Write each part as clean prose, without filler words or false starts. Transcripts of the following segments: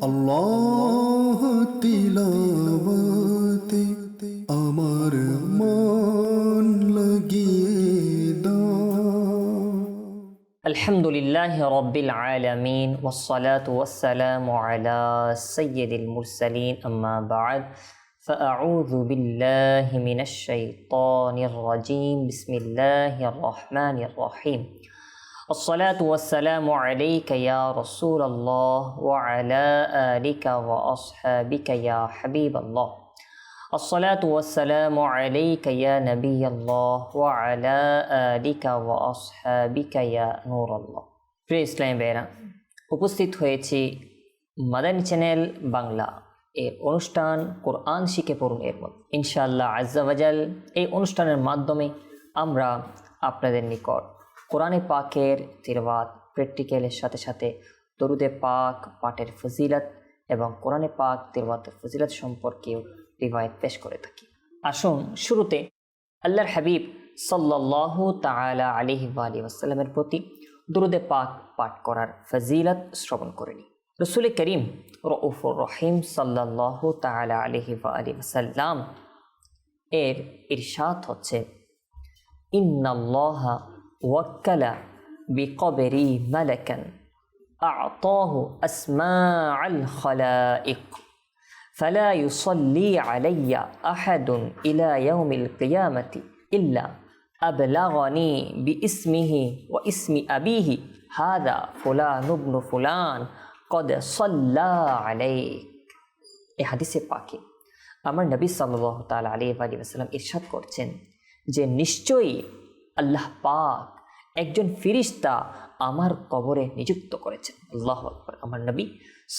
আল্লাহ তিলাওয়াতে আমার মন লাগিয়ে দাও। আলহামদুলিল্লাহি রাব্বিল আলামিন ওয়াসসালাতু ওয়াসসালামু আলা সাইয়্যিদিল মুরসালিন আম্মা বা'দ ফাআউযু বিল্লাহি মিনাশ শাইতানির রাজীম বিসমিল্লাহির রহমানির রহিম الصلاة والسلام عليك يا رسول الله وعلى آلك وأصحابك يا حبيب الله الصلاة والسلام عليك يا نبي الله وعلى آلك وأصحابك يا نور الله প্রিয় ইসলামী ভাইরা, উপস্থিত হয়েছি মাদানী চ্যানেল বাংলা এর অনুষ্ঠান কোরআন শিখে পড়ুন এর মধ্যে। ইনশাআল্লাহ আজ্জা ওয়াজাল এই অনুষ্ঠানের মাধ্যমে আমরা আপনাদের নিকট কোরআনে পাকের তিলাওয়াত প্র্যাকটিক্যালের সাথে সাথে দরুদে পাক পাঠের ফজিলত এবং কোরআনে পাক তিলাওয়াতের ফজিলত সম্পর্কেও রিওয়ায়াত পেশ করে থাকি। আসুন শুরুতে আল্লাহর হাবিব সাল্লাল্লাহু তাআলা আলাইহি ওয়া আলিহি ওয়াসাল্লামের প্রতি দরুদে পাক পাঠ করার ফজিলত শ্রবণ করে নিই। রাসূল করিম রউফুর রহিম সাল্লাল্লাহু তাআলা আলাইহি ওয়া আলিহি ওয়াসাল্লাম এর ইরশাদ হচ্ছে, ইন্নাল্লাহা ওয়াক্কালা বিকবরি মালাকান আ'তাহু আসমা'আল খালাইক ফালা ইউসাল্লি আলাইয়া আহাদুন ইলা ইয়াউমিল কিয়ামাতি ইল্লা আবলাগানি বিইসমিহি ওয়া ইসমি আবিহি হাযা ফুলান ইবনু ফুলান ক্বাদ সাল্লা আলাইক। এই হাদিসে পাকে আমার নবী সাল্লাল্লাহু তাআলা আলাইহি ওয়া সাল্লাম ইরশাদ করছেন যে নিশ্চয়ই আল্লাহ পাক একজন ফেরেশতা আমার কবরে নিযুক্ত করেছেন। আল্লাহু আকবার। আমার নবী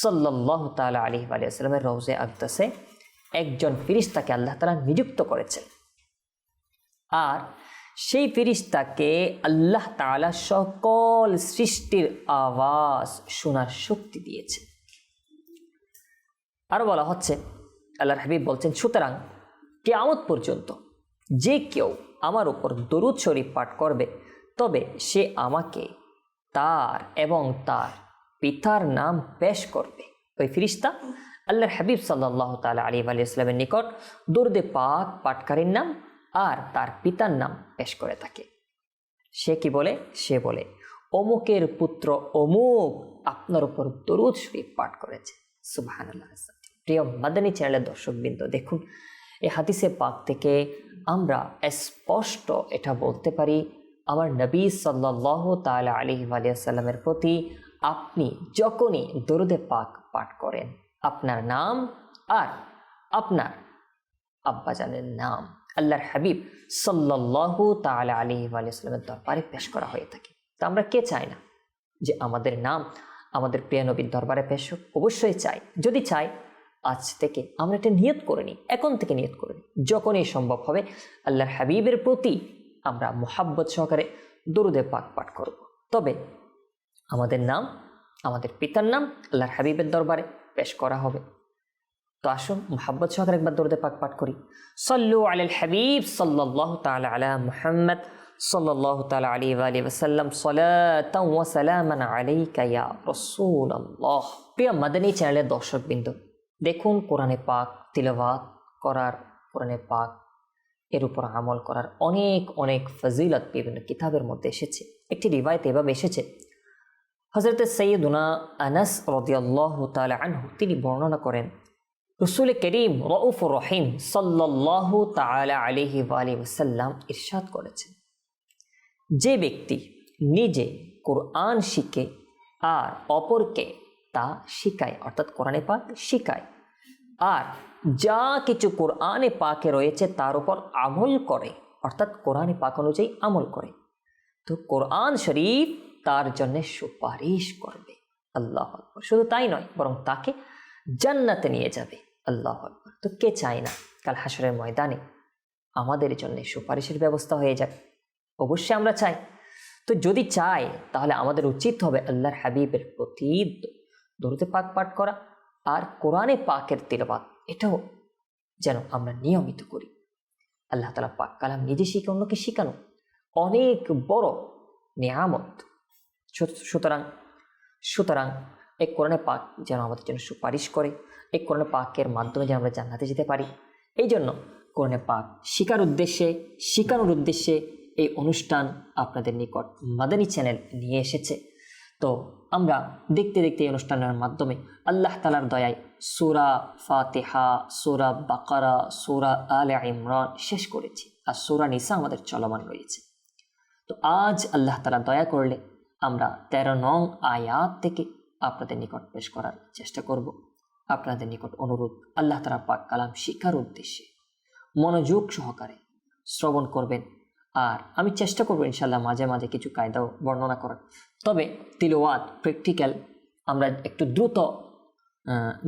সাল্লাল্লাহু তাআলা আলাইহি ওয়া সাল্লামের রওজে আকদাসে একজন ফেরেশতাকে আল্লাহ তাআলা নিযুক্ত করেছেন, আর সেই ফেরেশতাকে আল্লাহ তাআলা সকল সৃষ্টির আওয়াজ শোনার শক্তি দিয়েছে। আর বলা হচ্ছে, আল্লাহর হাবিব বলছেন, সুতরাং কিয়ামত পর্যন্ত যে কেউ আমার উপর দরুদ শরীফ পাঠ করবে তবে সে আমাকে তার এবং তার পিতার নাম পেশ করবে। ওই ফেরেশতা আল্লাহর হাবিব সাল্লাল্লাহু তাআলা আলাইহি ওয়া সাল্লামের নিকট দরুদে পাক পাঠকারীর নাম আর তার পিতার নাম পেশ করে থাকে। সে কি বলে? সে বলে, অমুকের পুত্র অমুক আপনার উপর দরুদ শরীফ পাঠ করেছে। সুবহানাল্লাহ। প্রিয় মাদানী চ্যানেলের দর্শকবৃন্দ, দেখুন এই হাদিসে পাক থেকে আমরা স্পষ্ট এটা বলতে পারি, আমার নবী সাল্লাল্লাহু তাআলা আলাইহি ওয়া সাল্লামের প্রতি আপনি যখনই দরুদে পাক পাঠ করেন, আপনার নাম আর আপনার আব্বাজানের নাম আল্লাহর হাবিব সাল্লাল্লাহু তাআলা আলাইহি ওয়া সাল্লামের দরবারে পেশ করা হয়ে থাকে। তা আমরা কে চাই না যে আমাদের নাম আমাদের প্রিয় নবীর দরবারে পেশ হোক? অবশ্যই চাই। যদি চাই, আজ থেকে আমরা এটা নিয়ত করে নিই, এখন থেকে নিয়ত করে নিই, যখনই সম্ভব হবে আল্লাহর হাবিবের প্রতি আমরা মুহাব্বত সহকারে দরুদে পাক পাঠ করব। তবে আমাদের নাম, আমাদের পিতার নাম আল্লাহর হাবিবের দরবারে পেশ করা হবে। তো আসুন মুহাব্বত সহকারে একবার দরুদে পাক পাঠ করি। সাল্লু আলাল হাবিব সাল্লাল্লাহু তাআলা আলা মুহাম্মদ সাল্লাল্লাহু তাআলা আলাইহি ওয়া আলিহি ওয়াসাল্লাম সালাতান ওয়া সালামান আলাইকা ইয়া রাসূলুল্লাহ। প্রিয় মাদানী চ্যানেলের দর্শকবৃন্দ, দেখুন কোরআনে পাক তিলাওয়াত করার, কোরআনে পাক এর উপর আমল করার অনেক অনেক ফজিলত বিভিন্ন কিতাবের মধ্যে এসেছে। একটি রিওয়ায়াত এভাবে এসেছে, হযরত সাইয়্যিদুনা আনাস রাদিয়াল্লাহু তাআলা আনহু তিনি বর্ণনা করেন, রাসূল করিম রউফুর রহিম সাল্লাল্লাহু তাআলা আলাইহি ওয়া আলিহি ওয়াসাল্লাম ইরশাদ করেছেন, যে ব্যক্তি নিজে কোরআন শিখে আর অপরকে তা শিখায়, অর্থাৎ কোরআনে পাক শিখায়, আর যা কিছু কোরআনে পাকে রয়েছে তার উপর আমল করে, অর্থাৎ কোরআনে পাক অনুযায়ী আমল করে, তো কোরআন শরীফ তার জন্য সুপারিশ করবে। আল্লাহু আকবার। শুধু তাই নয়, বরং তাকে জান্নাতে নিয়ে যাবে। আল্লাহু আকবার। তো কে চায় না কাল হাসরের ময়দানে আমাদের জন্য সুপারিশের ব্যবস্থা হয়ে যাক? অবশ্যই আমরা চাই। তো যদি চাই, তাহলে আমাদের উচিত হবে আল্লাহর হাবিবের প্রতি দরুদে পাক পাঠ করা আর কোরআনে পাকের তিলাওয়াত, এটাও যেন আমরা নিয়মিত করি। আল্লাহ তাআলা পাক কালাম নিজে শিখে অন্যকে শিখানো অনেক বড় নিয়ামত। সুতরাং এই কোরআনে পাক যেন আমাদের জন্য সুপারিশ করে, এই কোরআনে পাকের মাধ্যমে যেন আমরা জান্নাতে যেতে পারি। এই জন্য কোরআনে পাক শেখানোর উদ্দেশ্যে এই অনুষ্ঠান আপনাদের নিকট মাদানী চ্যানেল নিয়ে এসেছে। তো আমরা দেখতে দেখতে এই অনুষ্ঠানের মাধ্যমে আল্লাহ তাআলার দয়ায় সূরা ফাতিহা, সূরা বাকারা, সূরা আলে ইমরান শেষ করেছি, আর সূরা নিসা আমাদের চলমান রয়েছে। তো আজ আল্লাহ তাআলা দয়া করলে আমরা 13 নং আয়াত থেকে আপনাদের নিকট পেশ করার চেষ্টা করব। আপনাদের নিকট অনুরোধ, আল্লাহ তাআলার পাক কালাম শিক্ষার উদ্দেশ্যে মনোযোগ সহকারে শ্রবণ করবেন। আর আমি চেষ্টা করবো ইনশাল্লাহ মাঝে মাঝে কিছু কায়দাও বর্ণনা করার। তবে তিলাওয়াত প্র্যাকটিক্যাল আমরা একটু দ্রুত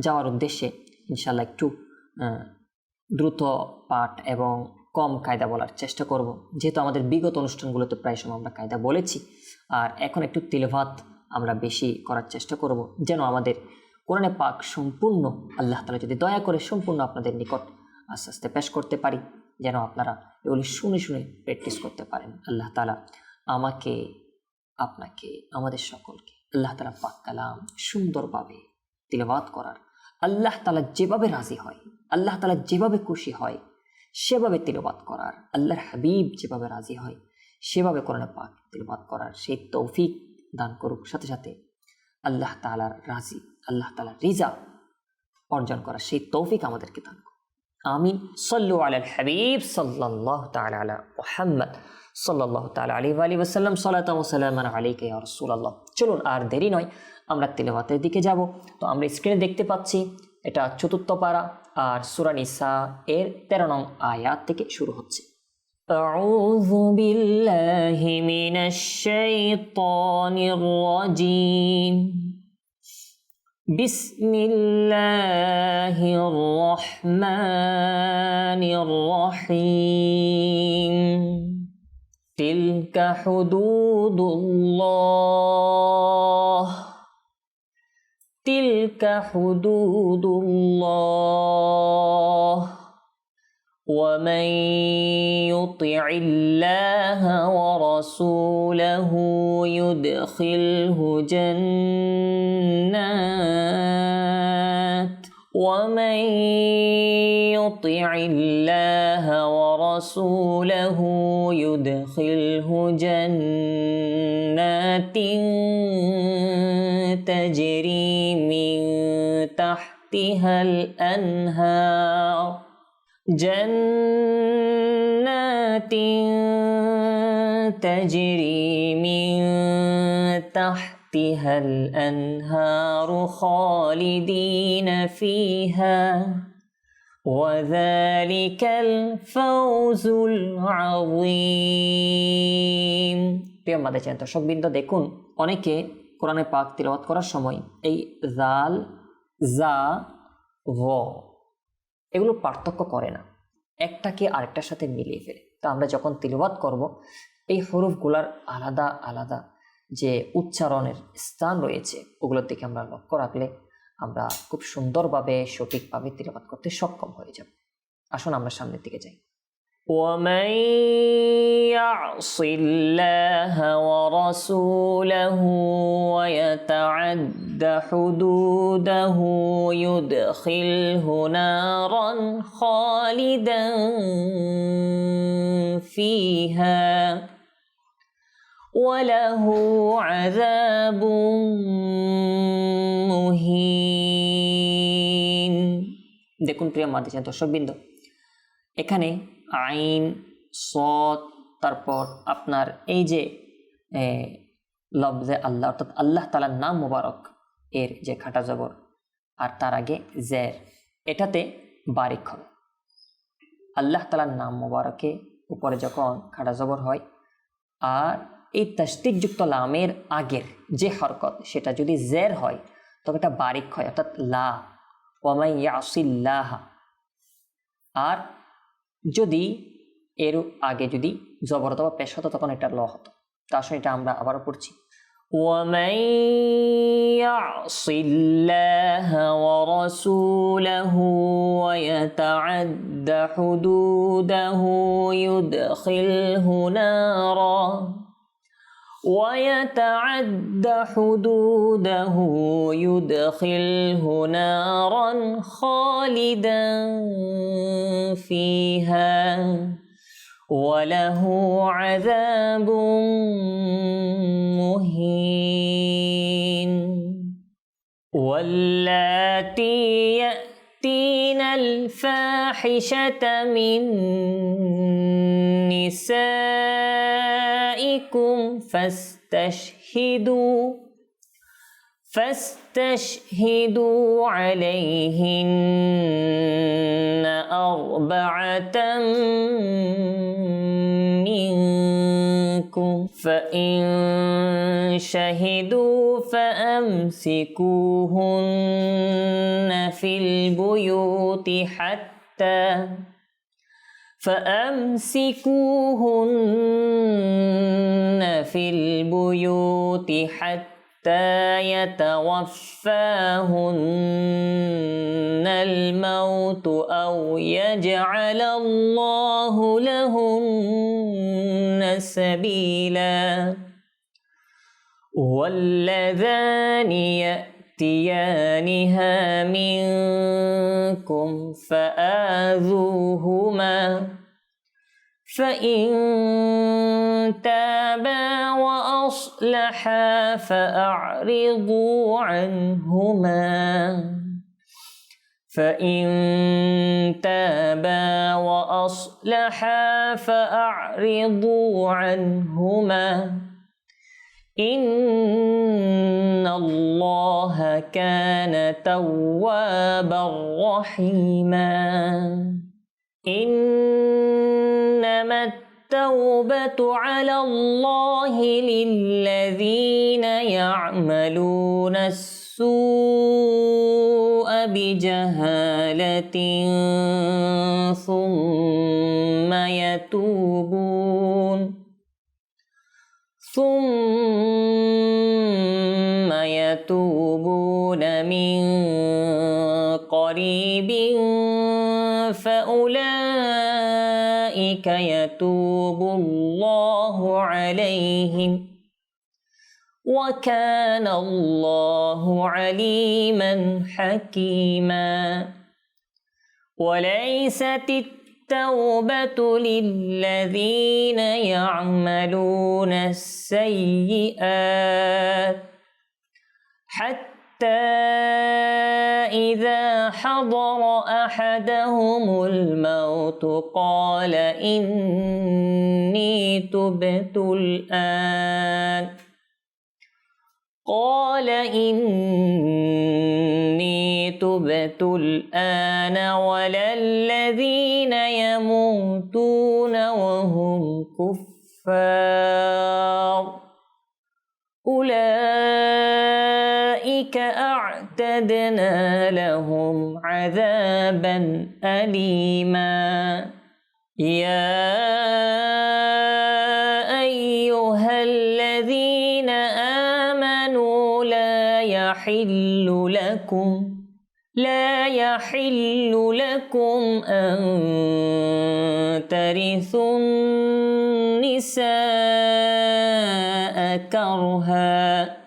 যাওয়ার উদ্দেশ্যে ইনশাল্লাহ একটু দ্রুত পাঠ এবং কম কায়দা বলার চেষ্টা করব, যেহেতু আমাদের বিগত অনুষ্ঠানগুলোতে প্রায় সময় আমরা কায়দা বলেছি। আর এখন একটু তিলাওয়াত আমরা বেশি করার চেষ্টা করব, যেন আমাদের কোরআনে পাক সম্পূর্ণ আল্লাহ তাআলা যদি দয়া করে সম্পূর্ণ আপনাদের নিকট আস্তে আস্তে পেশ করতে পারি, যেন আপনারা এগুলি শুনে শুনে প্র্যাকটিস করতে পারেন। আল্লাহ তাআলা আমাকে, আপনাকে, আমাদের সকলকে আল্লাহ তাআলা পাক কালাম সুন্দরভাবে তিলাওয়াত করার, আল্লাহ তাআলা যেভাবে রাজি হয়, আল্লাহ তাআলা যেভাবে খুশি হয় সেভাবে তিলাওয়াত করার, আল্লাহর হাবিব যেভাবে রাজি হয় সেভাবে কোরআনে পাক তিলাওয়াত করার সেই তৌফিক দান করুক। সাথে সাথে আল্লাহ তাআলার রাজি, আল্লাহ তাআলার রিজা অর্জন করার সেই তৌফিক আমাদেরকে দান করুক। আমিন। সাল্লু আলাল হাবিব সাল্লাল্লাহু তাআলা আলা মুহাম্মদ সাল্লাল্লাহু তাআলা আলাইহি ওয়া সাল্লাম। সালাতু ওয়া সালামান আলাইকা ইয়া রাসূলুল্লাহ। চলুন আর দেরি নয়, আমরা তিলাওয়াতের দিকে যাব। তো আমরা স্ক্রিনে দেখতে পাচ্ছি এটা 4th পারা, আর সূরা নিসা এর 13 নং আয়াত থেকে শুরু হচ্ছে। আউযু বিল্লাহি মিনাশ শাইতানির রাজীম। বিসমিল্লাহির রহমানির রহিম। তিলকা হুদুদুল্লাহ, তিলকা হুদুদুল্লাহ। ومن يطع الله ورسوله يدخله جنات، ومن يطع الله ورسوله يدخله جنات تجري من تحتها الأنهار، جنات تجري من تحتها الأنهار خالدين فيها وذلك الفوز العظيم। প্রিয় মাদের চ্যানেল দর্শকবৃন্দ, দেখুন অনেকে কোরআনে পাক তিলাওয়াত করার সময় এই জাল, জা, ভ এগুলো পার্থক্য করে না, একটাকে আরেকটার সাথে মিলিয়ে ফেলে। তো আমরা যখন তিলাওয়াত করব এই হরফগুলার আলাদা আলাদা যে উচ্চারণের স্থান রয়েছে ওগুলোর দিকে আমরা লক্ষ্য রাখলে আমরা খুব সুন্দরভাবে সঠিকভাবে তিলাওয়াত করতে সক্ষম হয়ে যাব। আসুন আমরা সামনের দিকে যাই। ومن يعص الله ورسوله ويتعد حدوده يدخله نارا خالدا فيها وله عذاب মুহিন। দেখুন প্রিয় মাদ্রাসা দর্শকবৃন্দ, এখানে আইন, সদ, তারপর আপনার এই যে লফজে আল্লাহ অর্থাৎ আল্লাহ তাআলার নাম মুবারক এর যে খাটা জবর আর তার আগে জের, এটাতে বারিক হবে। আল্লাহ তাআলার নাম মুবারকে উপরে যখন খাটা জবর হয় আর এই তাসদিকযুক্ত লামের আগের যে হরকত সেটা যদি জের হয় তবে এটা বারিক হয়, অর্থাৎ লা, ওয়ামাই ইয়াসিল্লাহ। আর যদি এর আগে যদি জবর অথবা পেশ হতো তখন এটা ল হতো। তো আসলে এটা আমরা আবারও পড়ছি। ومن يعص الله ورسوله ويتعد حدوده يدخله نارا ويتعد حدوده يدخله نارا خالدا فيها وله عذاب مهين واللاتي يأتين الفاحشة من نسائكم فاستشهدوا عليهن أربعة منكم فإن شهدوا فأمسكوهن في البيوت حتى يتوفاهن الموت أو يجعل الله لهن سبيلا واللذان يأتيانها منكم فآذوهما فإن تابا وأصلحا فأعرضوا عنهما إن الله كان توابا رحيما إنما التوبة على الله للذين يعملون السوء بجهالة ثم يتوبون من قريب فأولئك يتوب الله عليهم وكان الله عليما حكيما وليست التوبة للذين يعملون السيئات حتى إذا حضر أحدهم الموت قال إني تبت الآن ولا الذين يموتون وهم كفار أولئك أعتدنا لهم عذابا أليما يا أيها الذين آمنوا لا يحل لكم أن ترثوا النساء كرها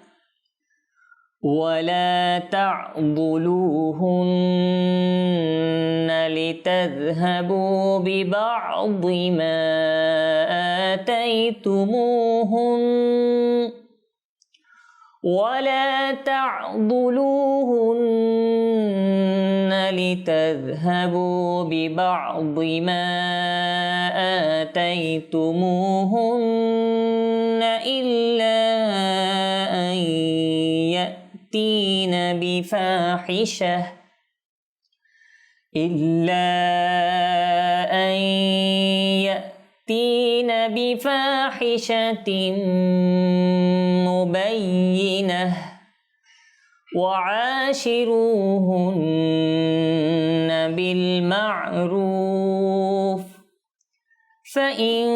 ولا تعضلوهن لتذهبوا ببعض ما آتيتموهن إلا أن يأتين بفاحشة مبينة وعاشروهن بالمعروف فإن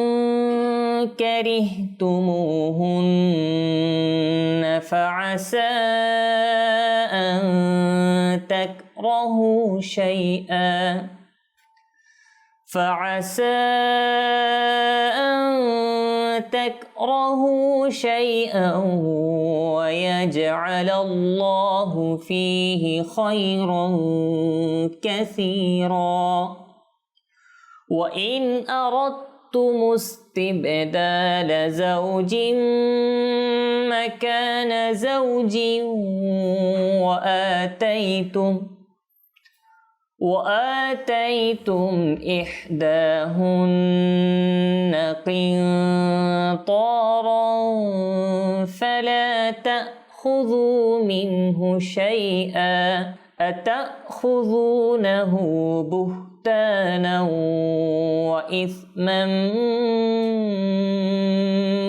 كرهتموهن فعسى أن تكرهوا شيئا فعسى أن تكرهوا شيئا ويجعل الله فيه خيرا كثيرا وإن أردتم استبدال زوج مكان زوج وآتيتم إحداهن قنطارا فلا تأخذوا منه شيئا أتأخذونه بهتانا وإثما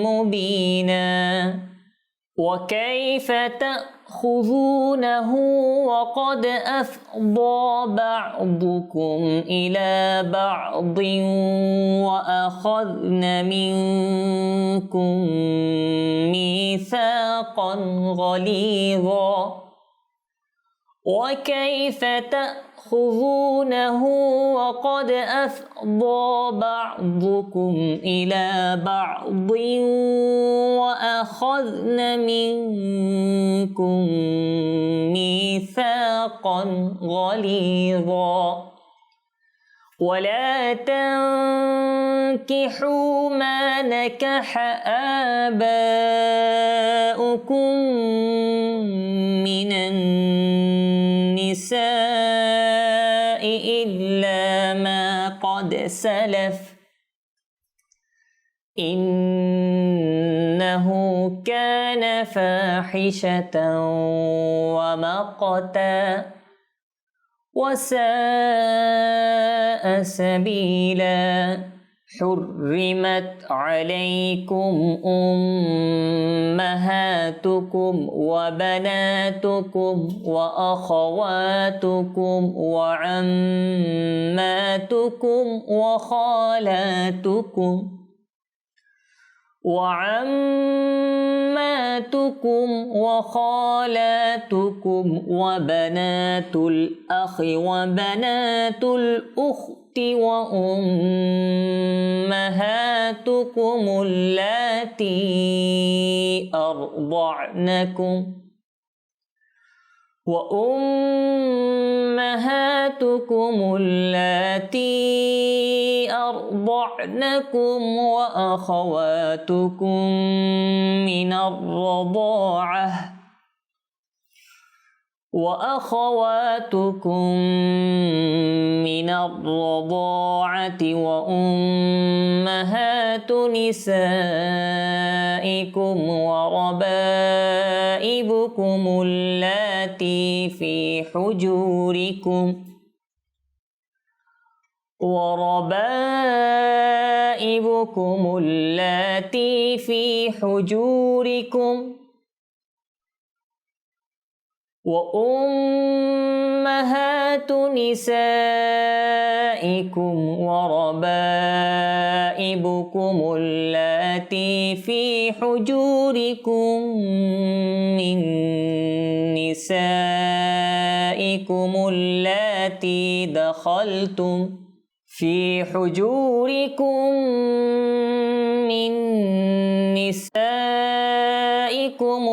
مبينا وكيف تأخذونه وقد أفضى بعضكم إلى بعض وأخذن منكم ميثاقا غليظا وكيف تأخذونه وقد أفضى بعضكم إلى بعض وأخذن منكم ميثاقا غليظا ولا تنكحوا ما نكح آباؤكم من النساء إلا ما قد سلف إنه كان فاحشة ومقتا وساء سبيلا حرمت عليكم أمهاتكم وبناتكم وأخواتكم وعماتكم وخالاتكم وبنات الأخ وبنات الأخت وأمهاتكم اللاتي أرضعنكم وأخواتكم من الرضاعة وأمهات نسائكم وربائبكم اللاتي في حجوركم وأمهات نسائكم وربائبكم اللاتي في حجوركم من نسائكم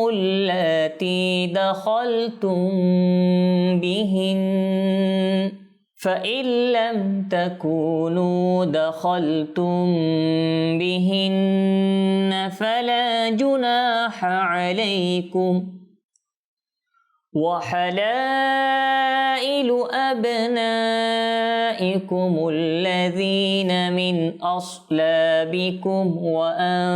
اللاتي دخلتم بهن فإن لم تكونوا دخلتم بهن فلا جناح عليكم وحلائل أبنائكم الذين من أصلابكم وأن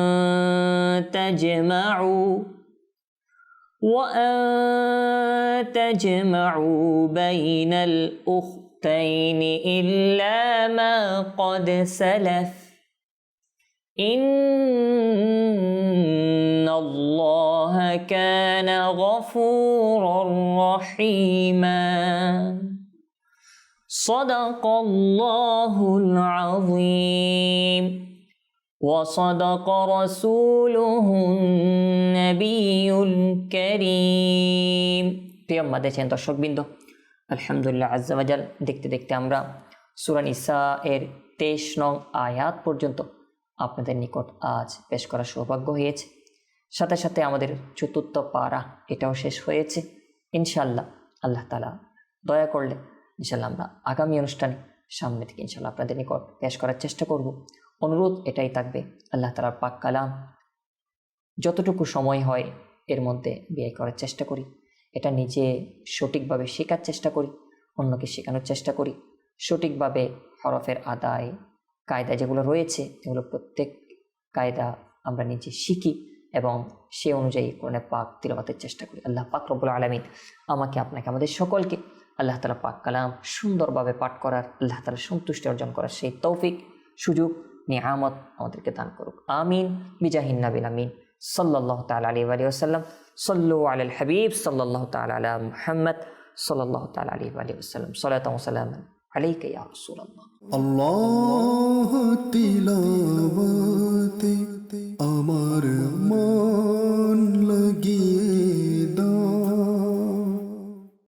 تجمعوا بين الأختين إلا ما قد سلف إن الله كان غفورا رحيما صدق الله العظيم وصدق رسوله النبي الكريم প্রিয় মাদেছেন দর্শকবৃন্দ আলহামদুলিল্লাহ আজ্জা ওয়াজাল দেখতে দেখতে আমরা সূরা নিসা এর 23 নং আয়াত পর্যন্ত আপনাদের নিকট আজ পেশ করার সৌভাগ্য হয়েছে। সাথে সাথে আমাদের চতুর্থ পারা এটাও শেষ হয়েছে। ইনশাআল্লাহ আল্লাহ তাআলা দয়া করলে ইনশাআল্লাহ আমরা আগামী অনুষ্ঠানে সামনে থেকে ইনশাআল্লাহ আপনাদের নিকট পেশ করার চেষ্টা করব। অনুরোধ এটাই থাকবে, আল্লাহ তাআলার পাক কালাম যতটুকু সময় হয় এর মধ্যে ব্যয় করার চেষ্টা করি, এটা নিজে সঠিকভাবে শেখার চেষ্টা করি, অন্যকে শেখানোর চেষ্টা করি, সঠিকভাবে হরফের আদায় কায়দা যেগুলো রয়েছে এগুলো প্রত্যেক কায়দা আমরা নিজে শিখি এবং সে অনুযায়ী কোরআনে পাক তিলাওয়াতের চেষ্টা করি। আল্লাহ পাক রব্বুল আলামিন আমাকে আপনাকে আমাদের সকলকে আল্লাহ তাআলা পাক কালাম সুন্দরভাবে পাঠ করার, আল্লাহ তাআলা সন্তুষ্টি অর্জন করার সেই তৌফিক সুযোগ নিয়ামত আমাদেরকে দান করুক। আমিন বিজাহিন নাবিল আমিন সাল্লাল্লাহু তাআলা আলাইহি ওয়া সাল্লাম। সাল্লু আলাল হাবিব সাল্লাল্লাহু তাআলা আলা মুহাম্মদ সাল্লাল্লাহু তাআলা আলাইহি ওয়া সাল্লাম। সালাতু ওয়া সালামান আলাইকা ইয়া রাসূলুল্লাহ। আল্লাহ তিলাওয়াতে আমার মন